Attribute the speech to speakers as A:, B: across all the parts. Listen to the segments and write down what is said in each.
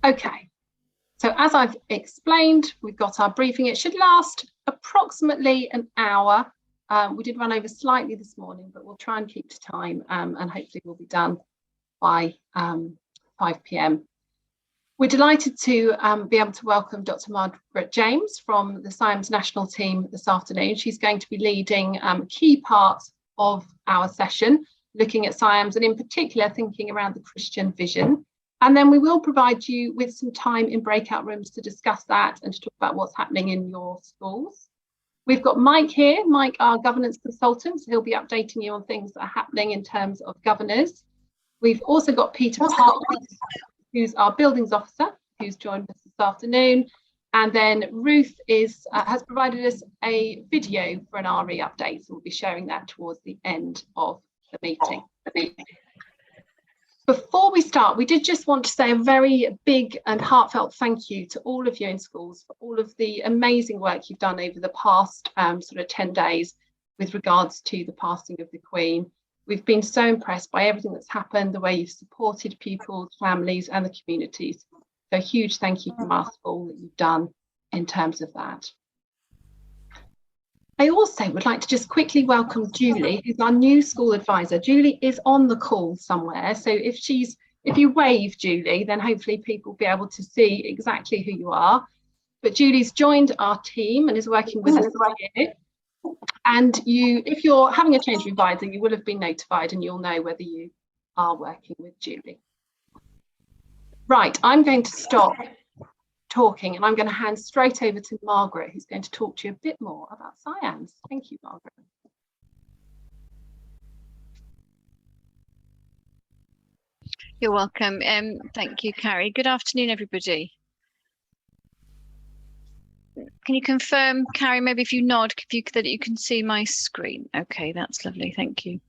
A: Okay, so as I've explained, we've got our briefing. It should last approximately an hour. We did run over slightly this morning, but we'll try and keep to time, and hopefully we'll be done by 5 p.m. We're delighted to be able to welcome Dr. Margaret James from the SIAMS national team this afternoon. She's going to be leading a key part of our session, looking at SIAMS and in particular thinking around the Christian vision. And then we will provide you with some time in breakout rooms to discuss that and to talk about what's happening in your schools. We've got Mike here, Mike, our governance consultant, so he'll be updating you on things that are happening in terms of governors. We've also got Peter Park, who's our buildings officer, who's joined us this afternoon. And then Ruth has provided us a video for an RE update, so we'll be sharing that towards the end of the meeting. Before we start, we did just want to say a very big and heartfelt thank you to all of you in schools for all of the amazing work you've done over the past sort of 10 days with regards to the passing of the Queen. We've been so impressed by everything that's happened, the way you've supported pupils, families and the communities. So a huge thank you from us for all that you've done in terms of that. I also would like to just quickly welcome Julie, who's our new school advisor. Julie is on the call somewhere, so if you wave Julie, then hopefully people will be able to see exactly who you are. But Julie's joined our team and is working with us here. And if you're having a change of advisor, you will have been notified and you'll know whether you are working with Julie. Right, I'm going to stop talking and I'm going to hand straight over to Margaret, who's going to talk to you a bit more about SIAMS. Thank you, Margaret.
B: You're welcome. Thank you, Carrie. Good afternoon, everybody. Can you confirm, Carrie, maybe if you nod, that you can see my screen? Okay, that's lovely. Thank you.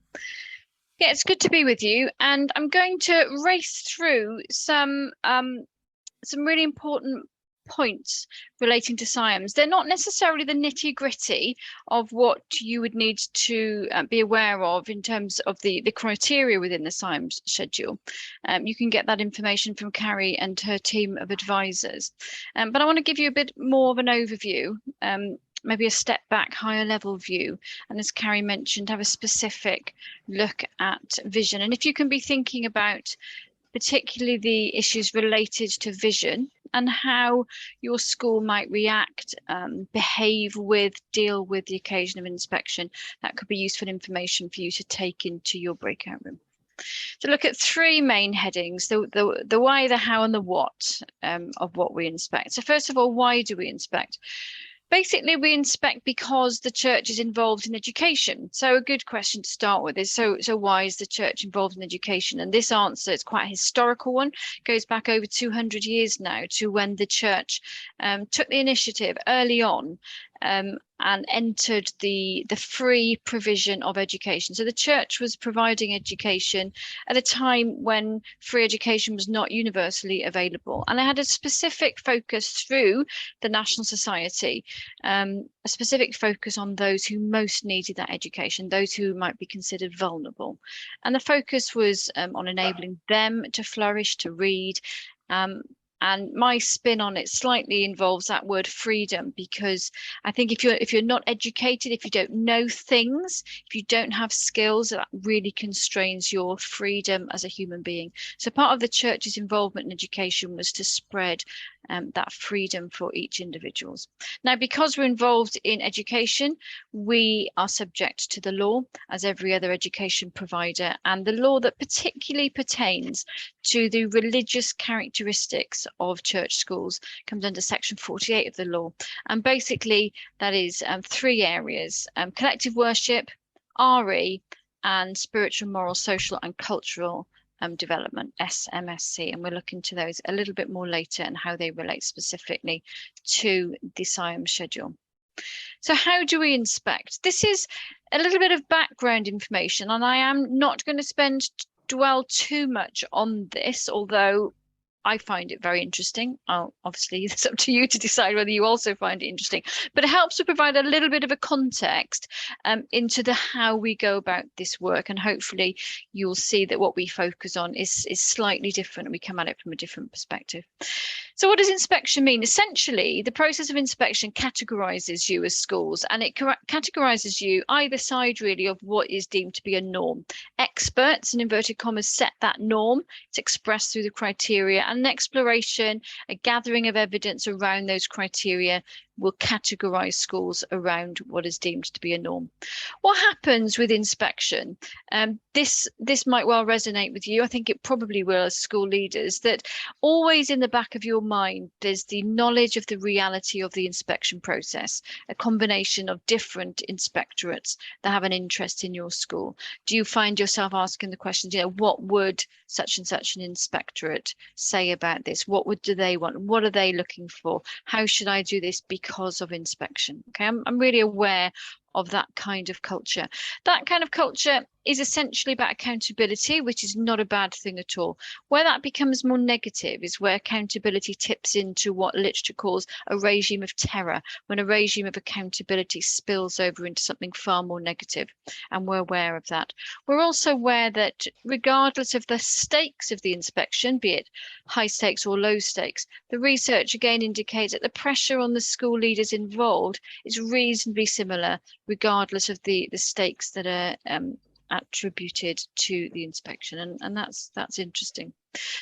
B: Yeah, it's good to be with you. And I'm going to race through some really important points relating to SIAMS. They're not necessarily the nitty-gritty of what you would need to be aware of in terms of the criteria within the SIAMS schedule. You can get that information from Carrie and her team of advisors. But I want to give you a bit more of an overview, maybe a step back, higher level view. And as Carrie mentioned, have a specific look at vision. And if you can be thinking about particularly the issues related to vision and how your school might react, behave with, deal with the occasion of inspection, that could be useful information for you to take into your breakout room. So look at three main headings, the why, the how and the what of what we inspect. So first of all, why do we inspect? Basically, we inspect because the church is involved in education. So a good question to start with is, so why is the church involved in education? And this answer is quite a historical one, goes back over 200 years now to when the church took the initiative early on and entered the free provision of education. So the church was providing education at a time when free education was not universally available. And it had a specific focus through the National Society, a specific focus on those who most needed that education, those who might be considered vulnerable. And the focus was on enabling them to flourish, to read, and my spin on it slightly involves that word freedom, because I think if you're not educated, if you don't know things, if you don't have skills, that really constrains your freedom as a human being. So part of the church's involvement in education was to spread that freedom for each individual. Now, because we're involved in education, we are subject to the law as every other education provider, and the law that particularly pertains to the religious characteristics of church schools comes under section 48 of the law. And basically that is three areas: collective worship, RE, and spiritual, moral, social and cultural development, SMSC, and we'll look into those a little bit more later and how they relate specifically to the SIAMS schedule. So how do we inspect? This is a little bit of background information, and I am not going to dwell too much on this, although I find it very interesting. Obviously, it's up to you to decide whether you also find it interesting, but it helps to provide a little bit of a context into the how we go about this work. And hopefully you'll see that what we focus on is slightly different and we come at it from a different perspective. So what does inspection mean? Essentially, the process of inspection categorizes you as schools, and it categorizes you either side really of what is deemed to be a norm. Experts, in inverted commas, set that norm. It's expressed through the criteria, and an exploration, a gathering of evidence around those criteria will categorize schools around what is deemed to be a norm. What happens with inspection? This might well resonate with you. I think it probably will as school leaders, that always in the back of your mind, there's the knowledge of the reality of the inspection process, a combination of different inspectorates that have an interest in your school. Do you find yourself asking the questions, what would such and such an inspectorate say about this? What do they want? What are they looking for? How should I do this because of inspection? Okay, I'm really aware of that kind of culture. That kind of culture is essentially about accountability, which is not a bad thing at all. Where that becomes more negative is where accountability tips into what literature calls a regime of terror, when a regime of accountability spills over into something far more negative, and we're aware of that. We're also aware that regardless of the stakes of the inspection, be it high stakes or low stakes, the research again indicates that the pressure on the school leaders involved is reasonably similar, regardless of the stakes that are attributed to the inspection, and that's interesting.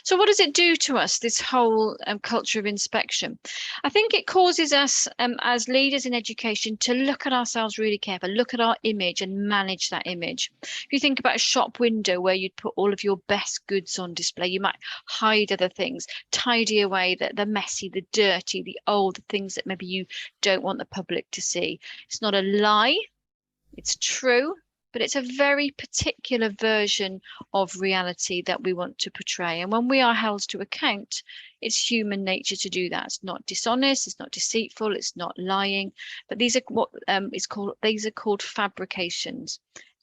B: So what does it do to us, this whole culture of inspection? I think it causes us as leaders in education to look at ourselves really carefully, look at our image and manage that image. If you think about a shop window where you'd put all of your best goods on display, you might hide other things, tidy away the messy, the dirty, the old, the things that maybe you don't want the public to see. It's not a lie, it's true, but it's a very particular version of reality that we want to portray. And when we are held to account, it's human nature to do that. It's not dishonest, it's not deceitful, it's not lying, but these are what these are called fabrications.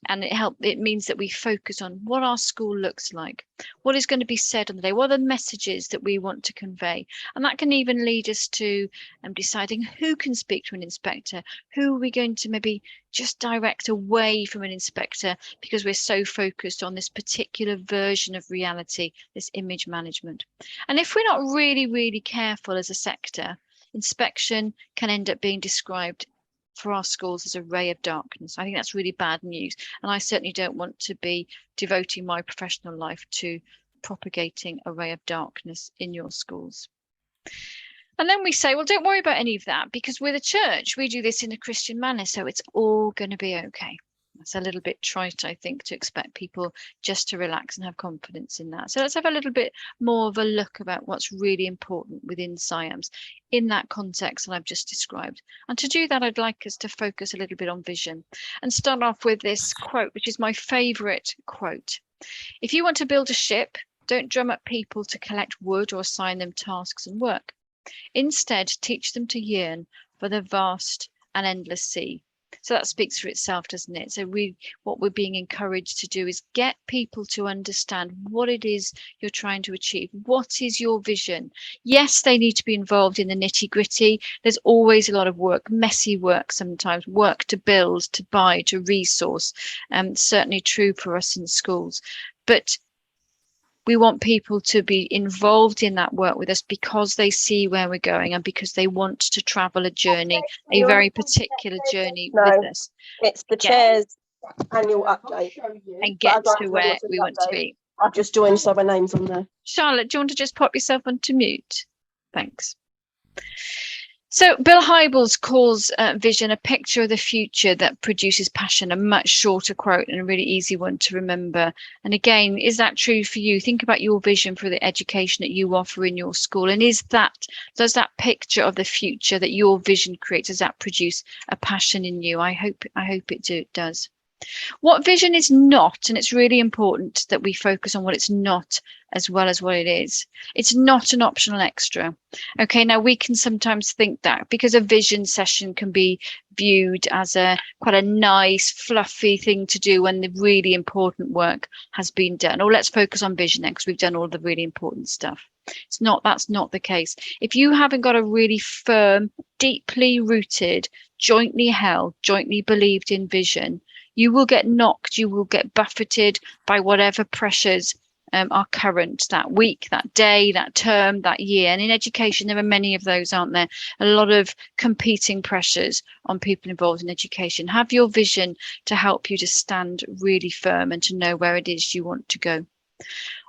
B: And it means that we focus on what our school looks like, what is going to be said on the day, what are the messages that we want to convey. And that can even lead us to deciding who can speak to an inspector, who are we going to maybe just direct away from an inspector because we're so focused on this particular version of reality, this image management. And if we're not really, really careful as a sector, inspection can end up being described for our schools as a ray of darkness. I think that's really bad news. And I certainly don't want to be devoting my professional life to propagating a ray of darkness in your schools. And then we say, well, don't worry about any of that because we're the church. We do this in a Christian manner, so it's all going to be okay. It's a little bit trite, I think, to expect people just to relax and have confidence in that. So let's have a little bit more of a look about what's really important within SIAMS in that context that I've just described. And to do that, I'd like us to focus a little bit on vision and start off with this quote, which is my favourite quote. If you want to build a ship, don't drum up people to collect wood or assign them tasks and work. Instead, teach them to yearn for the vast and endless sea. So that speaks for itself, doesn't it? So what we're being encouraged to do is get people to understand what it is you're trying to achieve. What is your vision? Yes, they need to be involved in the nitty-gritty. There's always a lot of work, messy work sometimes, work to build, to buy, to resource. Certainly true for us in schools. But we want people to be involved in that work with us because they see where we're going and because they want to travel a journey, a very particular journey with us.
C: It's the chair's annual update.
B: And get to where we want to be.
C: I've just joined, so my name's on there.
B: Charlotte, do you want to just pop yourself onto mute? Thanks. So Bill Hybels calls vision a picture of the future that produces passion, a much shorter quote and a really easy one to remember. And again, is that true for you? Think about your vision for the education that you offer in your school. And does that picture of the future that your vision creates, does that produce a passion in you? I hope it does. What vision is not, and it's really important that we focus on what it's not as well as what it is. It's not an optional extra. Okay, now we can sometimes think that because a vision session can be viewed as quite a nice, fluffy thing to do when the really important work has been done. Or let's focus on vision then, because we've done all the really important stuff. That's not the case. If you haven't got a really firm, deeply rooted, jointly held, jointly believed in vision, you will get knocked, you will get buffeted by whatever pressures are current that week, that day, that term, that year. And in education, there are many of those, aren't there? A lot of competing pressures on people involved in education. Have your vision to help you to stand really firm and to know where it is you want to go.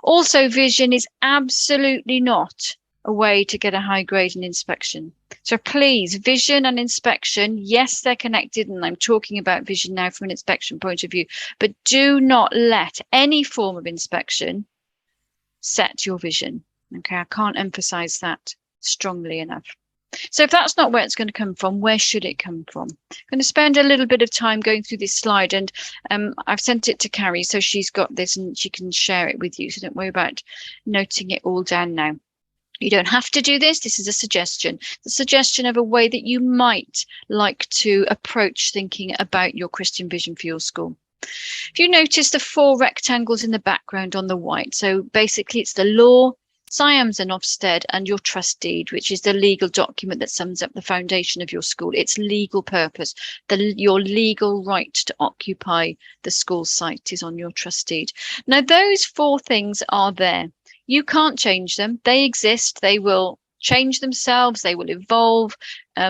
B: Also, vision is absolutely not a way to get a high grade in inspection. So please, vision and inspection, yes, they're connected, and I'm talking about vision now from an inspection point of view, but do not let any form of inspection set your vision. Okay, I can't emphasize that strongly enough. So if that's not where it's going to come from, where should it come from? I'm going to spend a little bit of time going through this slide, and I've sent it to Carrie, so she's got this and she can share it with you. So don't worry about noting it all down now. You don't have to do this. This is a suggestion, the suggestion of a way that you might like to approach thinking about your Christian vision for your school. If you notice the 4 rectangles in the background on the white, so basically it's the law, SIAMS and Ofsted, and your trust deed, which is the legal document that sums up the foundation of your school. Its legal purpose, your legal right to occupy the school site is on your trust deed. Now, those 4 things are there. You can't change them. They exist. They will change themselves. They will evolve.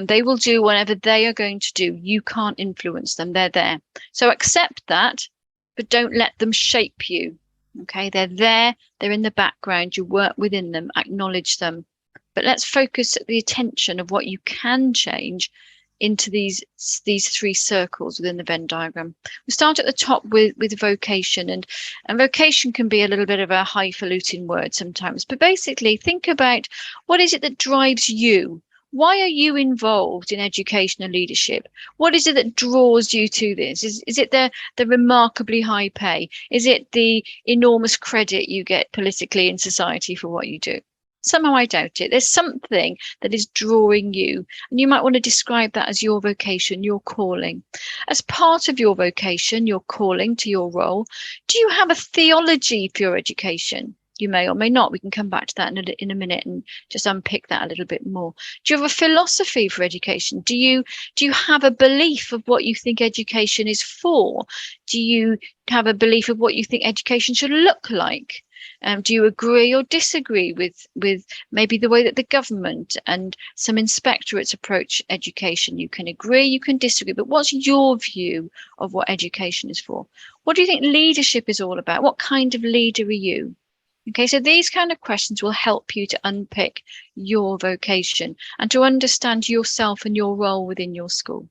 B: They will do whatever they are going to do. You can't influence them. They're there. So accept that, but don't let them shape you. Okay, they're there. They're in the background. You work within them. Acknowledge them. But let's focus the attention of what you can change into these 3 circles within the Venn diagram. We start at the top with vocation, and vocation can be a little bit of a highfalutin word sometimes, but basically think about what is it that drives you? Why are you involved in education and leadership? What is it that draws you to this? Is it the remarkably high pay? Is it the enormous credit you get politically in society for what you do? Somehow I doubt it. There's something that is drawing you, and you might want to describe that as your vocation, your calling. As part of your vocation, your calling to your role, do you have a theology for your education? You may or may not. We can come back to that in a minute and just unpick that a little bit more. Do you have a philosophy for education? Do you have a belief of what you think education is for? Do you have a belief of what you think education should look like? Do you agree or disagree with maybe the way that the government and some inspectorates approach education? You can agree, you can disagree, but what's your view of what education is for? What do you think leadership is all about? What kind of leader are you? Okay, so these kind of questions will help you to unpick your vocation and to understand yourself and your role within your school.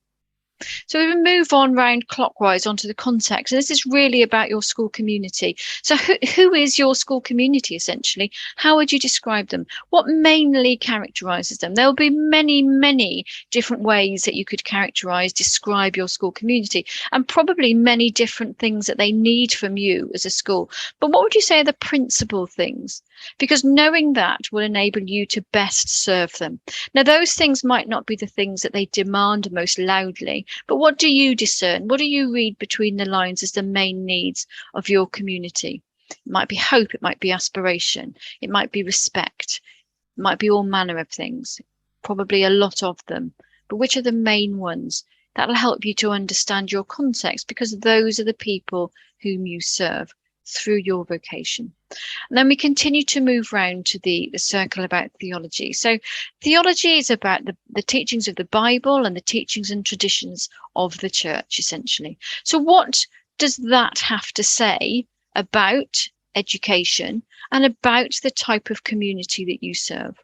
B: So we move on round clockwise onto the context. And this is really about your school community. So who is your school community, essentially? How would you describe them? What mainly characterises them? There will be many, many different ways that you could describe your school community, and probably many different things that they need from you as a school. But what would you say are the principal things? Because knowing that will enable you to best serve them. Now, those things might not be the things that they demand most loudly, but what do you discern? What do you read between the lines as the main needs of your community? It might be hope, it might be aspiration, it might be respect, it might be all manner of things, probably a lot of them. But which are the main ones? That'll help you to understand your context, because those are the people whom you serve through your vocation. And then we continue to move round to the circle about theology. So theology is about the teachings of the Bible and the teachings and traditions of the church, essentially. So what does that have to say about education and about the type of community that you serve?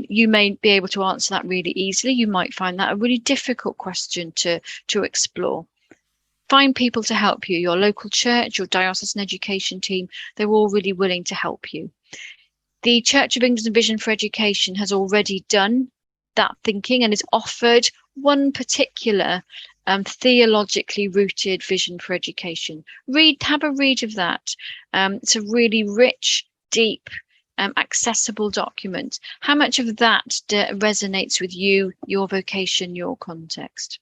B: You may be able to answer that really easily. You might find that a really difficult question to explore. Find people to help you, your local church, your diocesan education team. They're all really willing to help you. The Church of England's Vision for Education has already done that thinking and has offered one particular theologically rooted vision for education. Have a read of that. It's a really rich, deep, accessible document. How much of that resonates with you, your vocation, your context?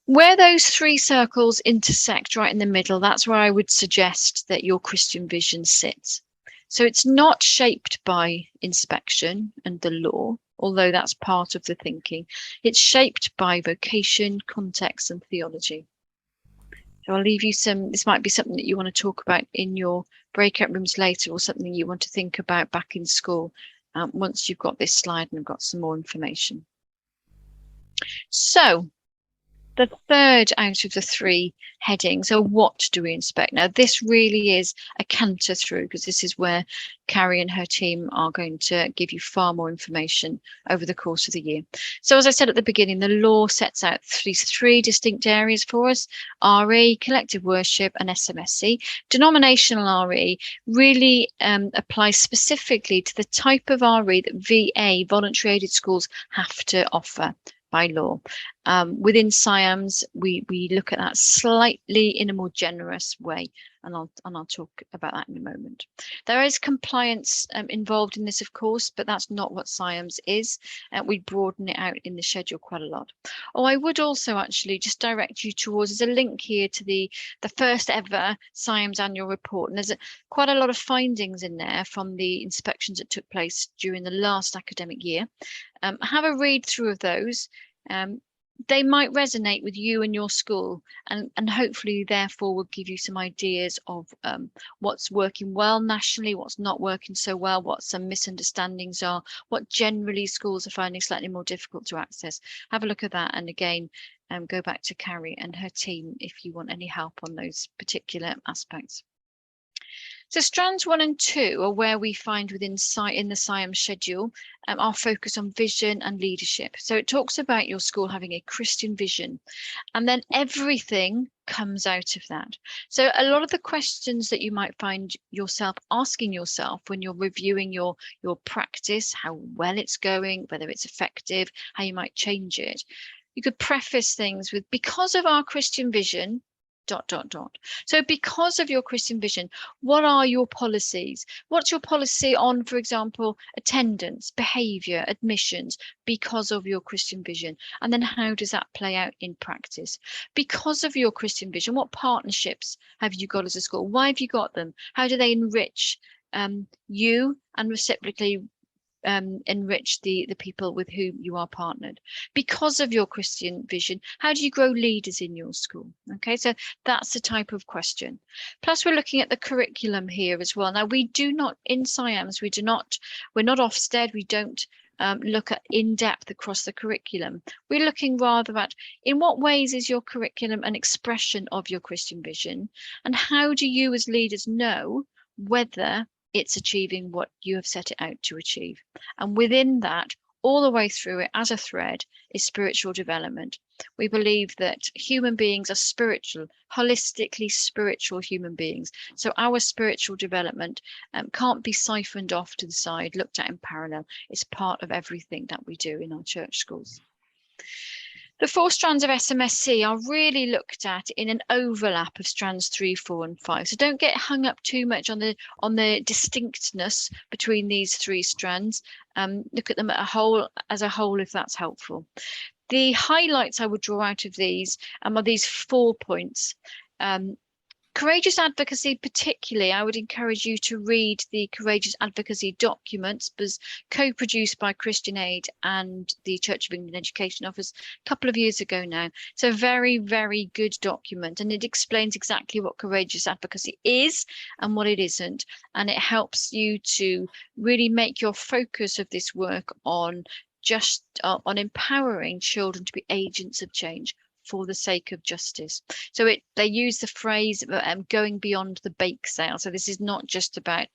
B: Where those 3 circles intersect right in the middle, that's where I would suggest that your Christian vision sits. So it's not shaped by inspection and the law, although that's part of the thinking. It's shaped by vocation, context, and theology. So I'll leave you this might be something that you want to talk about in your breakout rooms later, or something you want to think about back in school once you've got this slide and I've got some more information. So the third out of the three headings are, what do we inspect? Now, this really is a canter through, because this is where Carrie and her team are going to give you far more information over the course of the year. So as I said at the beginning, the law sets out these three distinct areas for us: RE, collective worship, and SMSC. Denominational RE really applies specifically to the type of RE that VA, voluntary aided schools, have to offer by law. Within SIAMS, we look at that slightly in a more generous way, and I'll talk about that in a moment. There is compliance involved in this, of course, but that's not what SIAMS is. We broaden it out in the schedule quite a lot. Oh, I would also actually just direct you towards, there's a link here to the first ever SIAMS annual report, and there's quite a lot of findings in there from the inspections that took place during the last academic year. Have a read through of those. They might resonate with you and your school, and hopefully therefore will give you some ideas of what's working well nationally, what's not working so well, what some misunderstandings are, what generally schools are finding slightly more difficult to access. Have a look at that, and again, go back to Carrie and her team if you want any help on those particular aspects. So strands 1 and 2 are where we find in the SIAMS schedule our focus on vision and leadership. So it talks about your school having a Christian vision, and then everything comes out of that. So a lot of the questions that you might find yourself asking yourself when you're reviewing your practice, how well it's going, whether it's effective, how you might change it, you could preface things with, because of our Christian vision, ... So because of your Christian vision, what are your policies? What's your policy on, for example, attendance, behaviour, admissions, because of your Christian vision? And then how does that play out in practice? Because of your Christian vision, what partnerships have you got as a school? Why have you got them? How do they enrich you, and reciprocally enrich the people with whom you are partnered? Because of your Christian vision, how do you grow leaders in your school? Okay, so that's the type of question. Plus, we're looking at the curriculum here as well. Now, we do not, in SIAMS, we're not Ofsted, we don't look at in depth across the curriculum. We're looking rather at, in what ways is your curriculum an expression of your Christian vision, and how do you as leaders know whether it's achieving what you have set it out to achieve? And within that, all the way through it as a thread, is spiritual development. We believe that human beings are spiritual, holistically spiritual human beings. So our spiritual development can't be siphoned off to the side, looked at in parallel. It's part of everything that we do in our church schools. The 4 strands of SMSC are really looked at in an overlap of strands 3, 4, and 5. So don't get hung up too much on the distinctness between these 3 strands. Look at them as a whole, if that's helpful. The highlights I would draw out of these are these 4 points. Courageous advocacy, particularly, I would encourage you to read the Courageous Advocacy documents, co-produced by Christian Aid and the Church of England Education Office a couple of years ago now. It's a very, very good document, and it explains exactly what courageous advocacy is and what it isn't. And it helps you to really make your focus of this work on empowering children to be agents of change for the sake of justice. So they use the phrase going beyond the bake sale. So this is not just about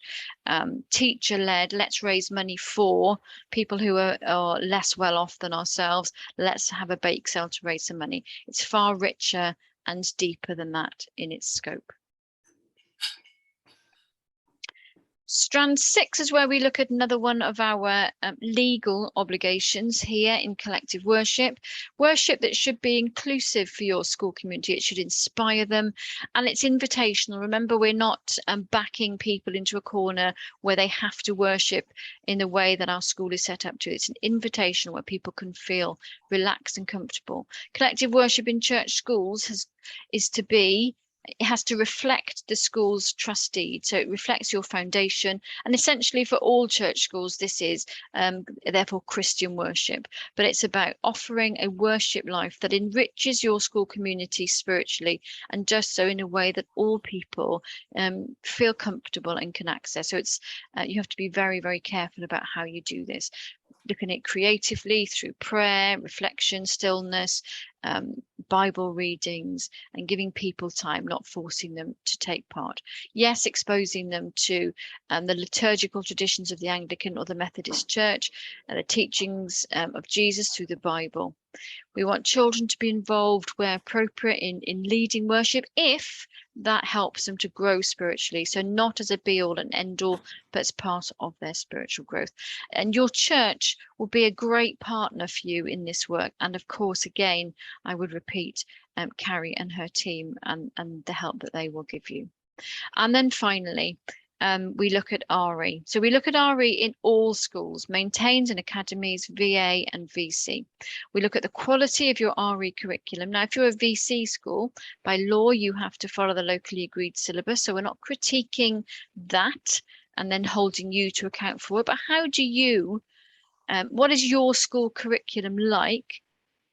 B: teacher-led, let's raise money for people who are less well off than ourselves, let's have a bake sale to raise some money. It's far richer and deeper than that in its scope. Strand 6 is where we look at another one of our legal obligations here in collective worship. Worship that should be inclusive for your school community. It should inspire them, and it's invitational. Remember, we're not backing people into a corner where they have to worship in the way that our school is set up to. It's an invitation where people can feel relaxed and comfortable. Collective worship in church schools is to be it has to reflect the school's trust deed. So it reflects your foundation. And essentially for all church schools, this is therefore Christian worship. But it's about offering a worship life that enriches your school community spiritually, and does so in a way that all people feel comfortable and can access. So it's you have to be very, very careful about how you do this. Looking at it creatively through prayer, reflection, stillness, Bible readings, and giving people time, not forcing them to take part. Yes, exposing them to the liturgical traditions of the Anglican or the Methodist Church, and the teachings of Jesus through the Bible. We want children to be involved where appropriate in leading worship, if that helps them to grow spiritually. So not as a be all and end all, but as part of their spiritual growth. And your church will be a great partner for you in this work. And of course, again, I would repeat, Carrie and her team and the help that they will give you. And then finally, we look at RE. So we look at RE in all schools, maintained in academies, VA and VC. We look at the quality of your RE curriculum. Now, if you're a VC school, by law, you have to follow the locally agreed syllabus. So we're not critiquing that and then holding you to account for it. But how do you, what is your school curriculum like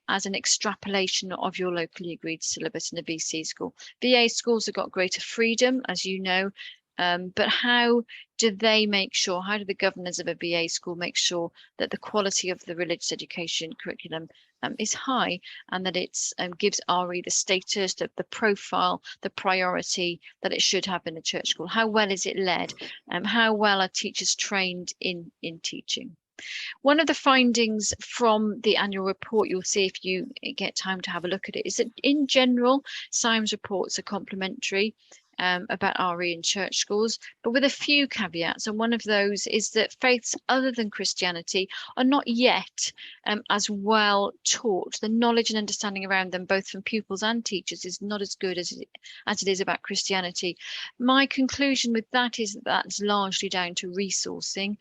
B: as an extrapolation of your locally agreed syllabus in a VC school? VA schools have got greater freedom, as you know, but how do they make sure, how do the governors of a VA school make sure that the quality of the religious education curriculum is high, and that it gives RE the status, the profile, the priority that it should have in a church school? How well is it led? How well are teachers trained in teaching? One of the findings from the annual report, you'll see if you get time to have a look at it, is that in general, SIAMS reports are complementary about RE in church schools, but with a few caveats. And one of those is that faiths other than Christianity are not yet as well taught. The knowledge and understanding around them, both from pupils and teachers, is not as good as it is about Christianity. My conclusion with that is that that's largely down to resourcing.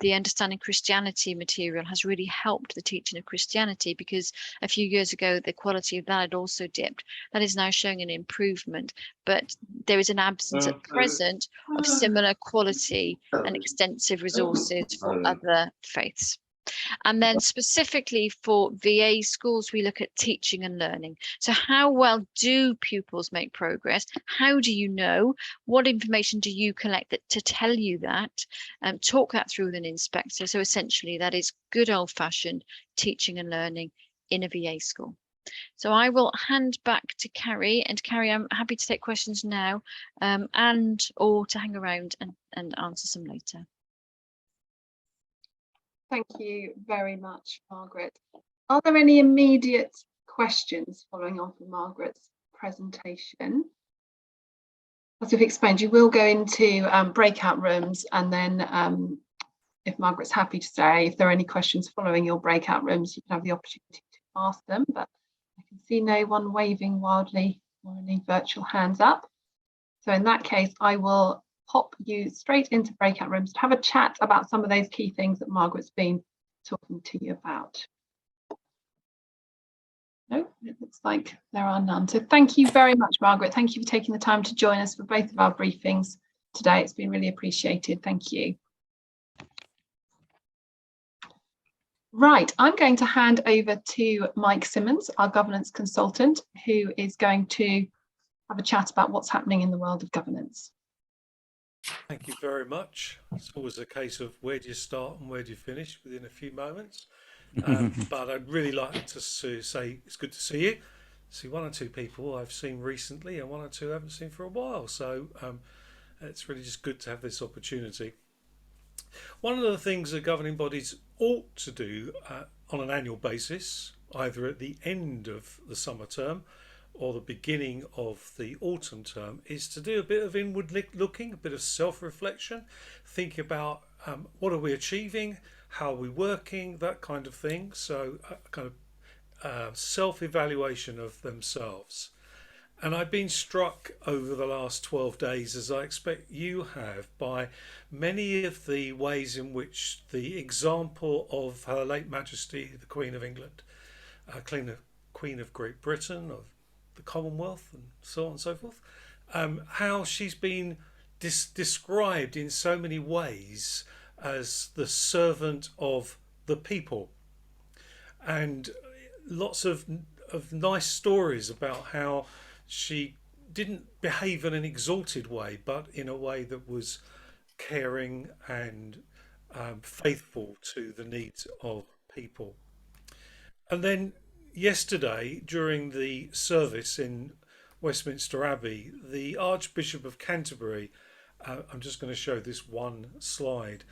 B: The Understanding Christianity material has really helped the teaching of Christianity, because a few years ago the quality of that had also dipped. That is now showing an improvement, but there is an absence at present of similar quality and extensive resources for other faiths. And then specifically for VA schools, we look at teaching and learning. So how well do pupils make progress? How do you know? What information do you collect to tell you that? Talk that through with an inspector. So essentially that is good old fashioned teaching and learning in a VA school. So I will hand back to Carrie, and Carrie, I'm happy to take questions now and or to hang around and answer some later.
A: Thank you very much, Margaret. Are there any immediate questions following on from Margaret's presentation? As we've explained, you will go into breakout rooms, and then if Margaret's happy to stay, if there are any questions following your breakout rooms, you can have the opportunity to ask them, but I can see no one waving wildly or any virtual hands up. So in that case, I will pop you straight into breakout rooms to have a chat about some of those key things that Margaret's been talking to you about. No, it looks like there are none. So thank you very much, Margaret. Thank you for taking the time to join us for both of our briefings today. It's been really appreciated. Thank you. Right, I'm going to hand over to Mike Simmonds, our governance consultant, who is going to have a chat about what's happening in the world of governance.
D: Thank you very much. It's always a case of where do you start and where do you finish within a few moments. But I'd really like to say it's good to see you. See one or two people I've seen recently and one or two I haven't seen for a while. So it's really just good to have this opportunity. One of the things that governing bodies ought to do on an annual basis, either at the end of the summer term or the beginning of the autumn term, is to do a bit of inward looking, a bit of self-reflection, think about what are we achieving, how are we working, that kind of thing. So kind of self-evaluation of themselves. And I've been struck over the last 12 days, as I expect you have, by many of the ways in which the example of Her late Majesty, the Queen of England, Queen of Great Britain, of the Commonwealth and so on and so forth, how she's been described in so many ways as the servant of the people, and lots of nice stories about how she didn't behave in an exalted way, but in a way that was caring and faithful to the needs of people. And then yesterday, during the service in Westminster Abbey, the Archbishop of Canterbury, I'm just going to show this one slide,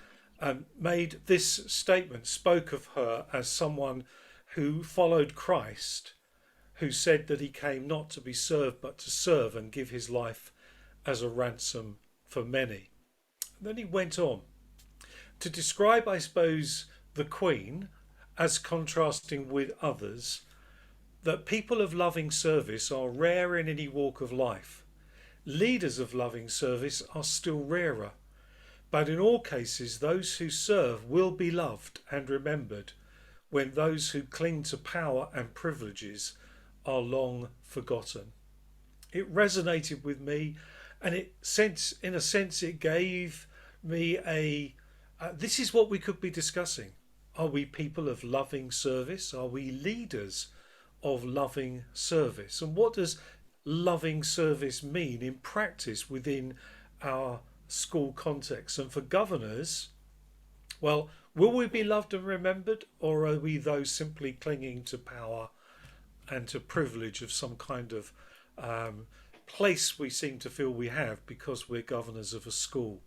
D: made this statement, spoke of her as someone who followed Christ, who said that he came not to be served but to serve and give his life as a ransom for many. And then he went on to describe, I suppose, the Queen as contrasting with others, that people of loving service are rare in any walk of life. Leaders of loving service are still rarer. But in all cases, those who serve will be loved and remembered when those who cling to power and privileges are long forgotten. It resonated with me, and in a sense, it gave me this is what we could be discussing. Are we people of loving service? Are we leaders of loving service? And what does loving service mean in practice within our school context? And for governors, well, will we be loved and remembered, or are we those simply clinging to power and to privilege of some kind of place we seem to feel we have because we're governors of a school?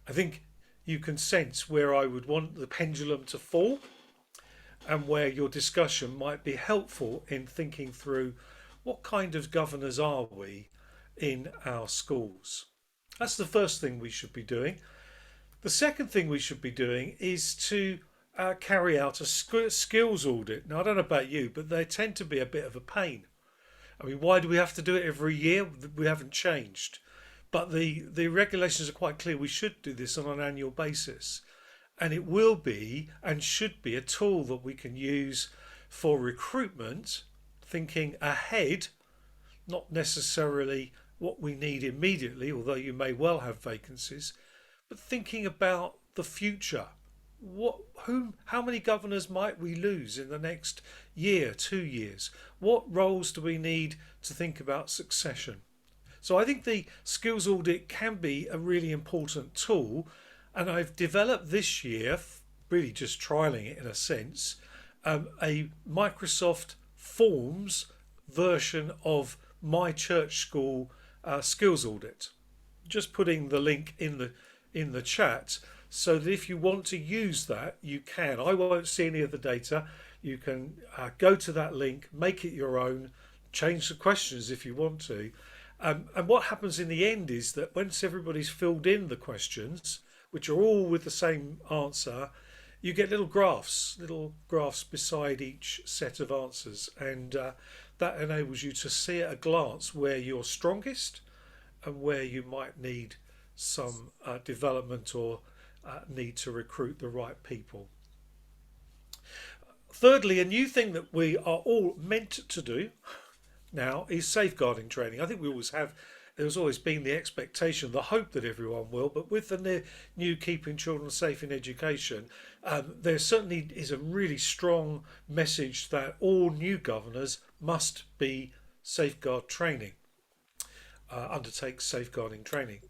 D: I think you can sense where I would want the pendulum to fall, and where your discussion might be helpful in thinking through what kind of governors are we in our schools. That's the first thing we should be doing. The second thing we should be doing is to carry out a skills audit. Now, I don't know about you, but they tend to be a bit of a pain. I mean, why do we have to do it every year? We haven't changed. But the regulations are quite clear. We should do this on an annual basis. And it will be and should be a tool that we can use for recruitment, thinking ahead, not necessarily what we need immediately, although you may well have vacancies, but thinking about the future. How many governors might we lose in the next year, 2 years? What roles do we need to think about succession? So I think the skills audit can be a really important tool, and I've developed this year, really just trialing it in a sense, a Microsoft Forms version of my church school skills audit. Just putting the link in the chat, so that if you want to use that, you can. I won't see any of the data. You can go to that link, make it your own, change the questions if you want to. And what happens in the end is that once everybody's filled in the questions, which are all with the same answer, you get little graphs beside each set of answers. And that enables you to see at a glance where you're strongest and where you might need some development or need to recruit the right people. Thirdly, a new thing that we are all meant to do now is safeguarding training. I think there's always been the expectation, the hope that everyone will, but with the new Keeping Children Safe in Education, there certainly is a really strong message that all new governors must be safeguard training, undertake safeguarding training.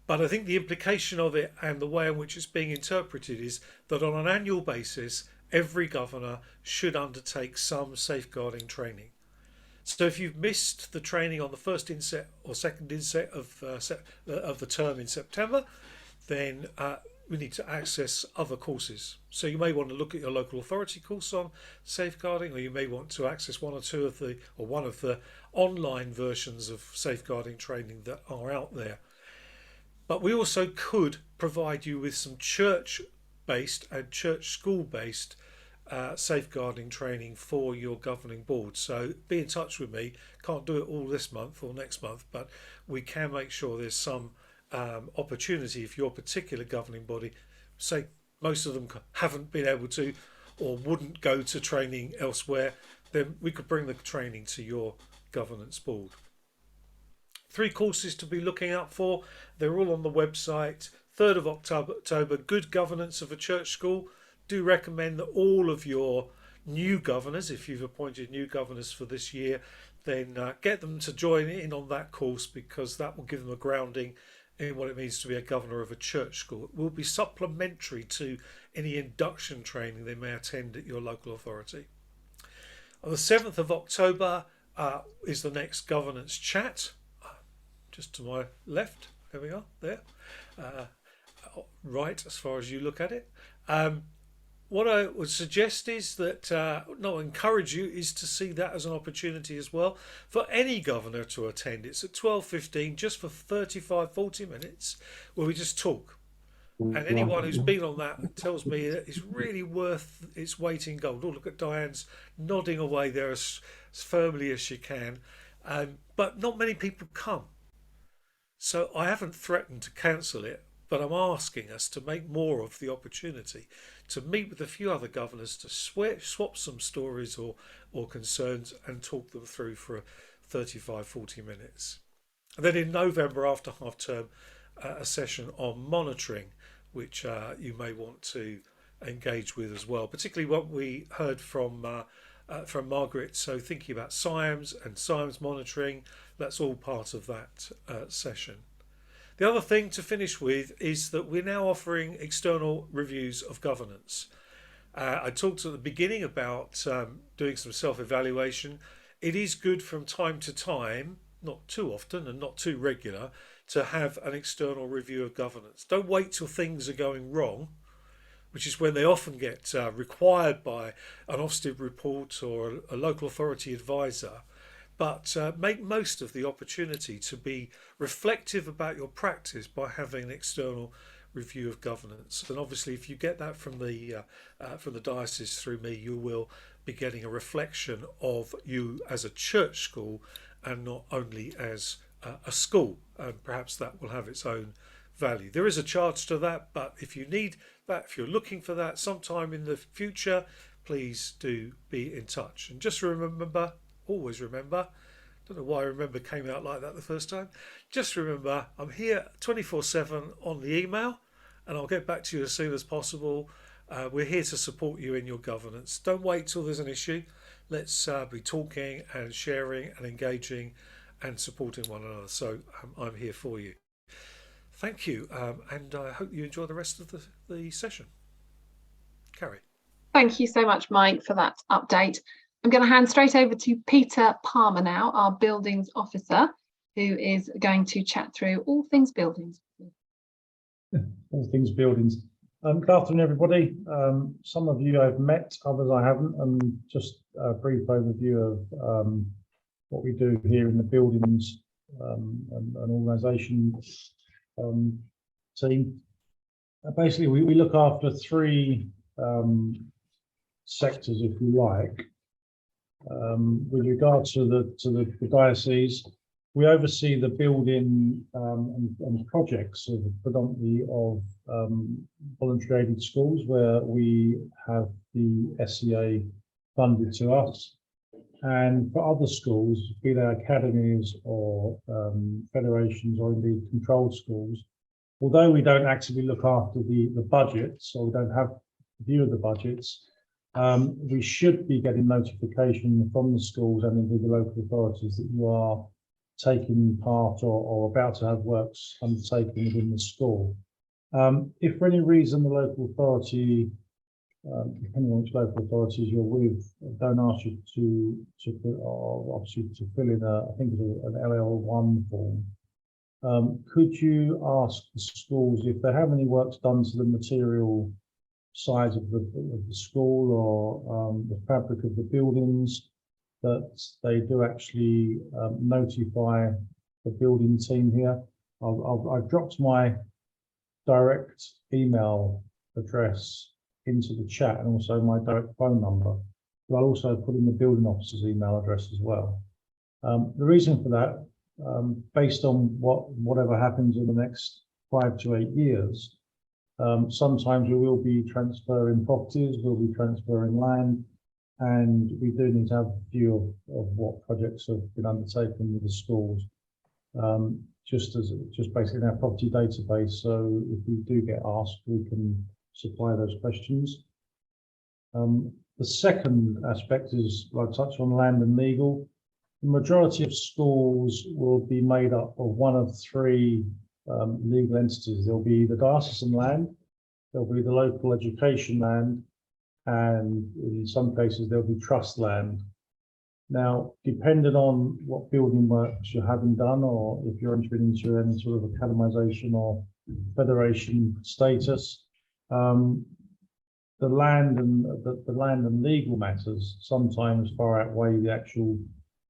D: But I think the implication of it and the way in which it's being interpreted is that on an annual basis, every governor should undertake some safeguarding training. So if you've missed the training on the first inset or second inset of the term in September, then we need to access other courses. So you may want to look at your local authority course on safeguarding, or you may want to access one of the online versions of safeguarding training that are out there. But we also could provide you with some church-based and church school-based safeguarding training for your governing board. So be in touch with me. Can't do it all this month or next month, but we can make sure there's some opportunity if your particular governing body, say most of them haven't been able to or wouldn't go to training elsewhere, then we could bring the training to your Governance Board. 3 courses to be looking out for. They're all on the website. 3rd of October, Good Governance of a Church School. Do recommend that all of your new governors, if you've appointed new governors for this year, then get them to join in on that course, because that will give them a grounding in what it means to be a governor of a church school. It will be supplementary to any induction training they may attend at your local authority. On the 7th of October is the next governance chat. Just to my left, there we are, there. Right, as far as you look at it. What I would suggest is that, encourage you, is to see that as an opportunity as well for any governor to attend. It's at 12:15, just for 35-40 minutes, where we just talk. And anyone who's been on that tells me that it's really worth its weight in gold. Oh, look at Diane's nodding away there as firmly as she can. But not many people come. So I haven't threatened to cancel it, but I'm asking us to make more of the opportunity to meet with a few other governors, to swap some stories or concerns and talk them through for 35-40 minutes. And then in November, after half term, a session on monitoring, which you may want to engage with as well, particularly what we heard from Margaret. So thinking about SIAMS and SIAMS monitoring, that's all part of that session. The other thing to finish with is that we're now offering external reviews of governance. I talked at the beginning about doing some self-evaluation. It is good from time to time, not too often and not too regular, to have an external review of governance. Don't wait till things are going wrong, which is when they often get required by an Ofsted report or a local authority advisor. But make most of the opportunity to be reflective about your practice by having an external review of governance. And obviously, if you get that from the diocese through me, you will be getting a reflection of you as a church school and not only as a school. And perhaps that will have its own value. There is a charge to that, but if you need that, if you're looking for that sometime in the future, please do be in touch. And just remember, always remember, don't know why remember came out like that the first time, just remember I'm here 24/7 on the email, and I'll get back to you as soon as possible. We're here to support you in your governance. Don't wait till there's an issue. Let's be talking and sharing and engaging and supporting one another. So I'm here for you. Thank you, and I hope you enjoy the rest of the session. Carrie.
A: Thank you so much, Mike, for that update. I'm going to hand straight over to Peter Palmer now, our buildings officer, who is going to chat through all things buildings.
E: All things buildings. Good afternoon, everybody. Some of you I've met, others I haven't, and just a brief overview of what we do here in the buildings and organisation team. Basically, we look after 3 sectors, if you like. With regard to the diocese, we oversee the building and projects of predominantly of voluntary aided schools, where we have the SEA funded to us, and for other schools, be they academies or federations or indeed controlled schools, although we don't actually look after the budgets, or we don't have view of the budgets, we should be getting notification from the schools and indeed the local authorities that you are taking part or about to have works undertaken within the school. If for any reason the local authority, depending on which local authorities you're with, don't ask you to obviously to fill in I think it's an LL1 form, could you ask the schools if they have any works done to the material size of the school or the fabric of the buildings, that they do actually notify the building team here. I've dropped my direct email address into the chat and also my direct phone number, but I'll also put in the building officer's email address as well. The reason for that, based on whatever happens in the next 5 to 8 years, sometimes we will be transferring properties, we'll be transferring land, and we do need to have a view of what projects have been undertaken with the schools, just basically in our property database. So if we do get asked, we can supply those questions. The second aspect is, I touched on land and legal. The majority of schools will be made up of one of three legal entities. There'll be the diocesan land, there'll be the local education land, and in some cases there'll be trust land. Now, depending on what building works you're having done, or if you're entering into any sort of academisation or federation status, the land and legal matters sometimes far outweigh the actual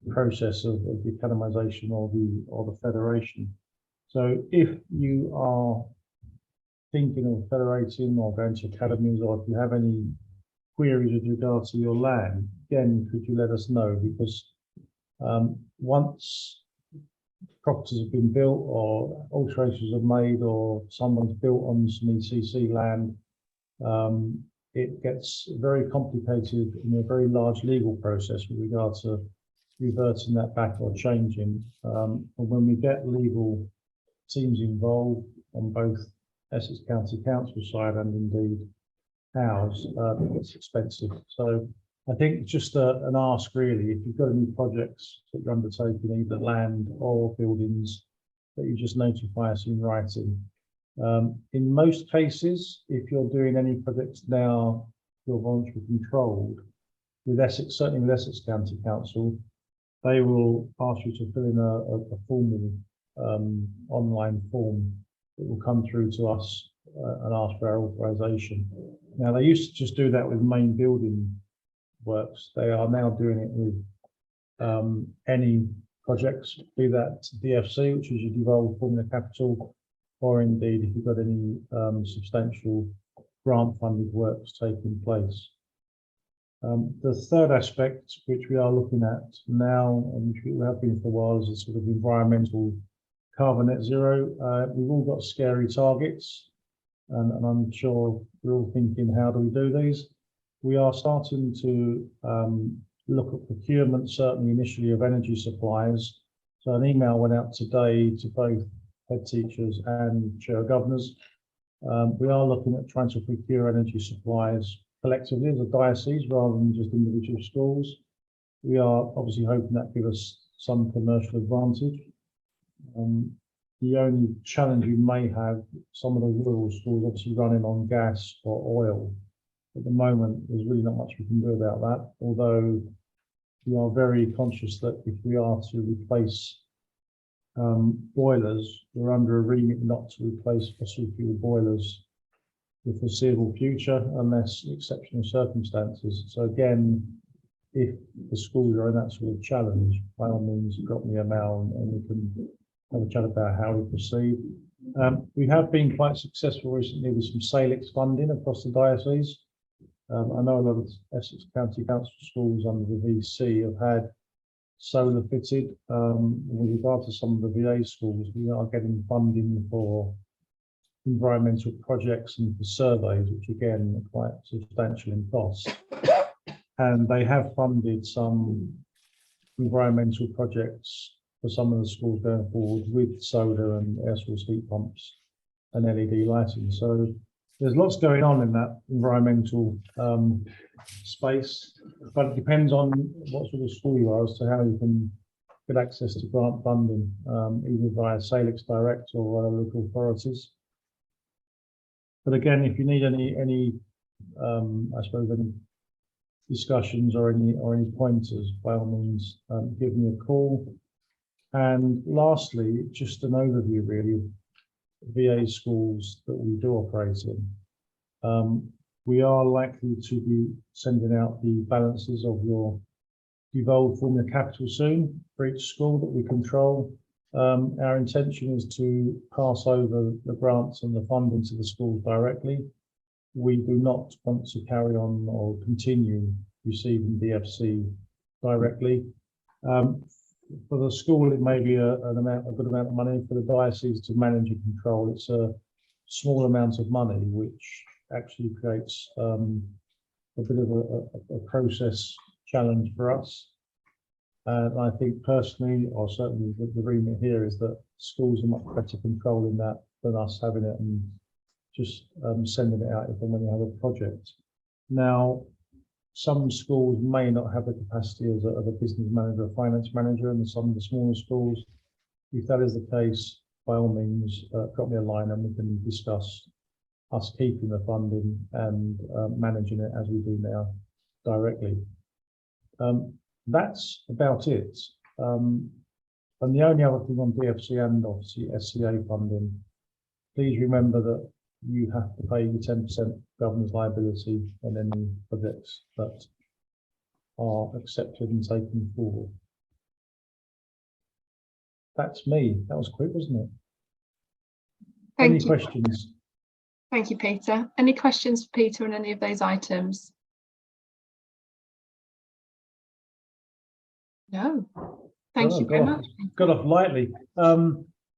E: process of the academisation or the federation. So if you are thinking of federating or going to academies, or if you have any queries with regard to your land, again, could you let us know? Because once properties have been built or alterations are made or someone's built on some ECC land, it gets very complicated in a very large legal process with regard to reverting that back or changing. And when we get legal teams involved on both Essex County Council side and indeed ours, it's expensive. So I think just an ask really, if you've got any projects that you're undertaking, either land or buildings, that you just notify us in writing. In most cases, if you're doing any projects now, you're voluntary controlled, with Essex, certainly with Essex County Council, they will ask you to fill in a formal online form that will come through to us and ask for our authorisation. Now, they used to just do that with main building works. They are now doing it with any projects, be that DFC, which is your devolved formula capital, or indeed if you've got any substantial grant funded works taking place. The third aspect, which we are looking at now, and which we have been for a while, is a sort of environmental carbon net zero. We've all got scary targets, and I'm sure we're all thinking, how do we do these? We are starting to look at procurement, certainly initially, of energy supplies. So an email went out today to both head teachers and chair governors. We are looking at trying to procure energy supplies collectively as a diocese rather than just individual schools. We are obviously hoping that gives us some commercial advantage. The only challenge we may have, some of the rural schools obviously running on gas or oil. At the moment, there's really not much we can do about that, although we are very conscious that if we are to replace boilers, we're under a remit not to replace fossil fuel boilers for the foreseeable future unless exceptional circumstances. So again, if the schools are in that sort of challenge, by all means drop me a mail and we can have a chat about how we proceed. We have been quite successful recently with some SALEX funding across the diocese. I know a lot of Essex County Council schools under the VC have had solar fitted. With regard to some of the VA schools, we are getting funding for environmental projects and for surveys, which again are quite substantial in cost. And they have funded some environmental projects for some of the schools going forward with solar and air source heat pumps and LED lighting. So there's lots going on in that environmental space, but it depends on what sort of school you are as to how you can get access to grant funding, either via SALEX Direct or local authorities. But again, if you need any I suppose any discussions or any pointers, by all means, give me a call. And lastly, just an overview really of VA schools that we do operate in. We are likely to be sending out the balances of your devolved formula capital soon for each school that we control. Our intention is to pass over the grants and the funding to the schools directly. We do not want to carry on or continue receiving DFC directly. For the school, it may be a good amount of money. For the diocese to manage and control, it's a small amount of money, which actually creates a a bit of a process challenge for us. And I think personally, or certainly the remit here, is that schools are much better controlling that than us having it and just sending it out if and when you have a project. Now, some schools may not have the capacity as a business manager or finance manager, and some of the smaller schools, if that is the case, by all means, drop me a line and we can discuss us keeping the funding and managing it as we do now directly. That's about it. And the only other thing on DFC and obviously SCA funding, please remember that you have to pay your 10% governor's liability on any projects that are accepted and taken forward. That's me. That was quick, wasn't it? Any questions?
A: Thank you, Peter. Any questions for Peter on any of those items? No. Thank you very much.
E: Got off lightly.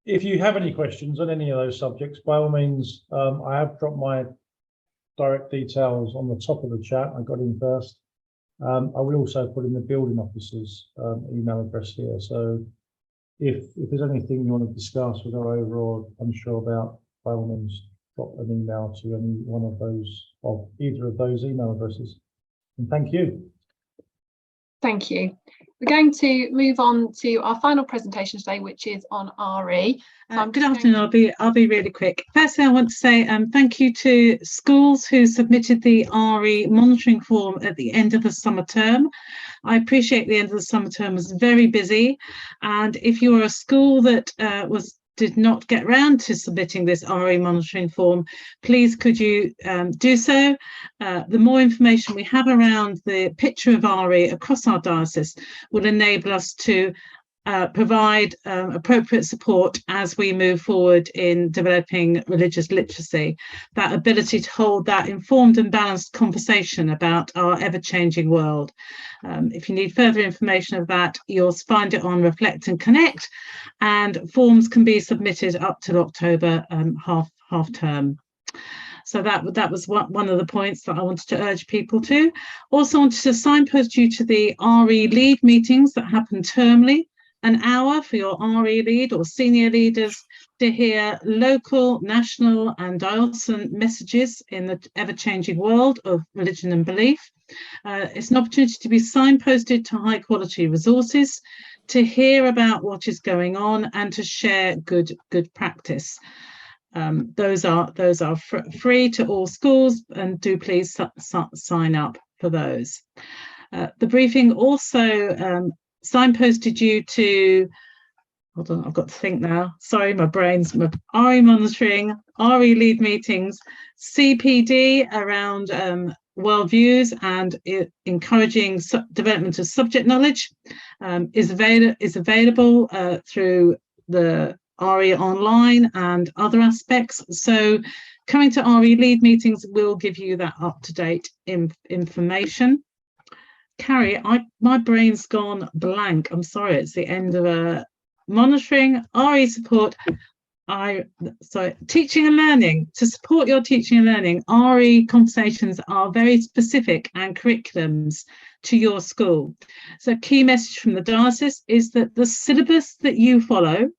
E: If you have any questions on any of those subjects, by all means, I have dropped my direct details on the top of the chat. I got in first. I will also put in the building officer's email address here. So if there's anything you want to discuss or go over or unsure about, by all means, drop an email to any one of those, of either of those email addresses. And thank you.
A: Thank you. We're going to move on to our final presentation today, which is on RE.
F: Good afternoon. I'll be really quick. Firstly, I want to say thank you to schools who submitted the RE monitoring form at the end of the summer term. I appreciate the end of the summer term was very busy, and if you are a school that did not get round to submitting this RE monitoring form, please could you do so. The more information we have around the picture of RE across our diocese will enable us to provide appropriate support as we move forward in developing religious literacy, that ability to hold that informed and balanced conversation about our ever-changing world. If you need further information of that, you'll find it on Reflect and Connect, and forms can be submitted up till October half term. So that was one of the points that I wanted to urge people to. Also wanted to signpost you to the RE lead meetings that happen termly, an hour for your RE lead or senior leaders to hear local, national and diocesan messages in the ever-changing world of religion and belief. It's an opportunity to be signposted to high quality resources, to hear about what is going on and to share good practice. Those are free to all schools, and do please sign up for those. The briefing also signposted you to, hold on, I've got to think now. Sorry, my RE monitoring, RE lead meetings, CPD around worldviews and encouraging development of subject knowledge is available through the RE online and other aspects. So coming to RE lead meetings will give you that up-to-date information. Carrie, my brain's gone blank. I'm sorry, it's the end of monitoring, RE support. Teaching and learning. To support your teaching and learning, RE conversations are very specific and curriculums to your school. So key message from the diocese is that the syllabus that you follow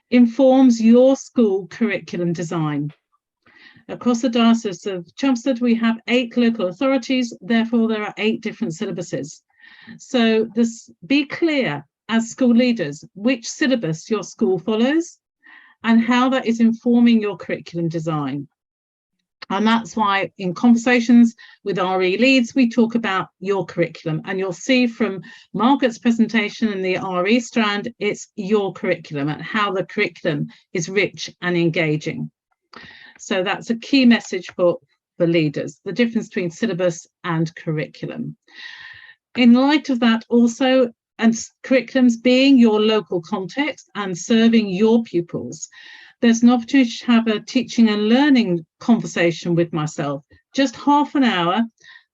F: informs your school curriculum design. Across the Diocese of Chelmsford, we have 8 local authorities, therefore there are 8 different syllabuses. So be clear as school leaders which syllabus your school follows and how that is informing your curriculum design. And that's why in conversations with RE leads, we talk about your curriculum. And you'll see from Margaret's presentation in the RE strand, it's your curriculum and how the curriculum is rich and engaging. So that's a key message for leaders, the difference between syllabus and curriculum. In light of that also, and curriculums being your local context and serving your pupils, there's an opportunity to have a teaching and learning conversation with myself, just half an hour,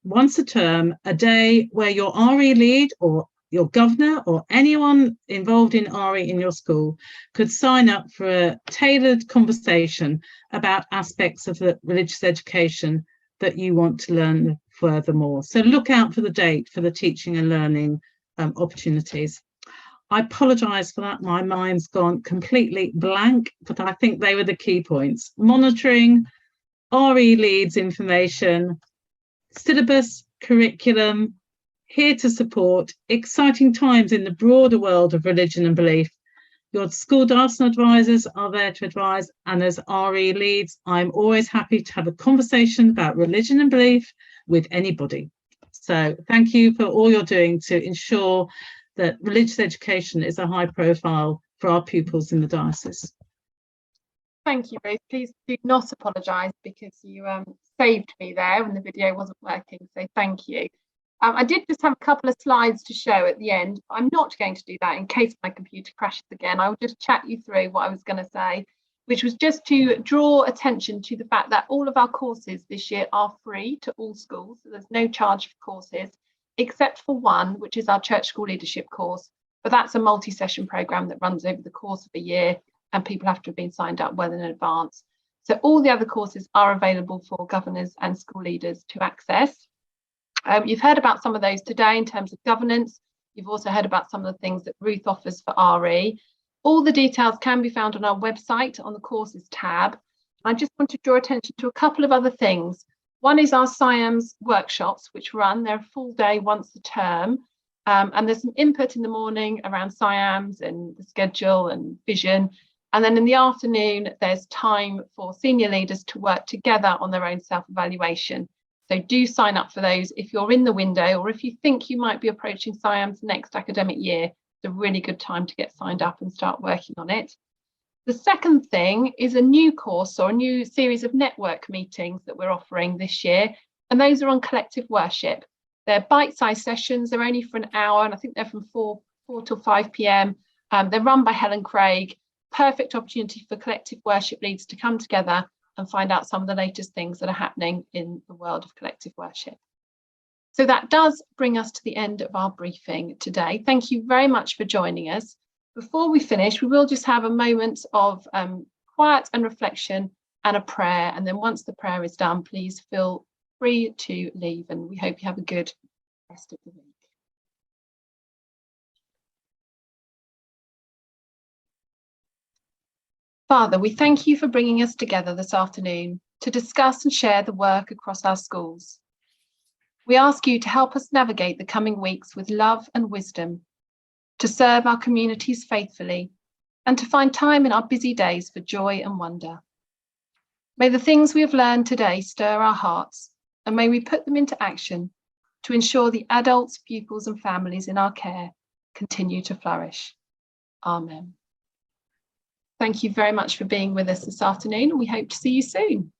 F: once a term, a day where your RE lead or your governor or anyone involved in RE in your school could sign up for a tailored conversation about aspects of the religious education that you want to learn furthermore. So look out for the date for the teaching and learning opportunities. I apologise for that. My mind's gone completely blank, but I think they were the key points. Monitoring, RE leads information, syllabus, curriculum, here to support, exciting times in the broader world of religion and belief. Your school diocese advisors are there to advise, and as RE leads, I'm always happy to have a conversation about religion and belief with anybody. So thank you for all you're doing to ensure that religious education is a high profile for our pupils in the diocese.
A: Thank you, Ruth. Please do not apologise, because you saved me there when the video wasn't working, so thank you. I did just have a couple of slides to show at the end. I'm not going to do that in case my computer crashes again. I will just chat you through what I was going to say, which was just to draw attention to the fact that all of our courses this year are free to all schools. So there's no charge for courses, except for one, which is our Church School Leadership course. But that's a multi-session programme that runs over the course of a year, and people have to have been signed up well in advance. So all the other courses are available for governors and school leaders to access. You've heard about some of those today in terms of governance. You've also heard about some of the things that Ruth offers for RE. All the details can be found on our website on the courses tab. I just want to draw attention to a couple of other things. One is our SIAMS workshops, which run, they're a full day once a term. And there's some input in the morning around SIAMS and the schedule and vision. And then in the afternoon, there's time for senior leaders to work together on their own self-evaluation. So do sign up for those if you're in the window, or if you think you might be approaching SIAMS next academic year. It's a really good time to get signed up and start working on it. The second thing is a new course or a new series of network meetings that we're offering this year, and those are on collective worship. They're bite-sized sessions, they're only for an hour, and I think they're from 4 till 5 p.m. They're run by Helen Craig. Perfect opportunity for collective worship leaders to come together and find out some of the latest things that are happening in the world of collective worship. So that does bring us to the end of our briefing today. Thank you very much for joining us. Before we finish, we will just have a moment of quiet and reflection and a prayer. And then once the prayer is done, please feel free to leave, and we hope you have a good rest of the week. Father, we thank you for bringing us together this afternoon to discuss and share the work across our schools. We ask you to help us navigate the coming weeks with love and wisdom, to serve our communities faithfully, and to find time in our busy days for joy and wonder. May the things we have learned today stir our hearts, and may we put them into action to ensure the adults, pupils, and families in our care continue to flourish. Amen. Thank you very much for being with us this afternoon, and we hope to see you soon.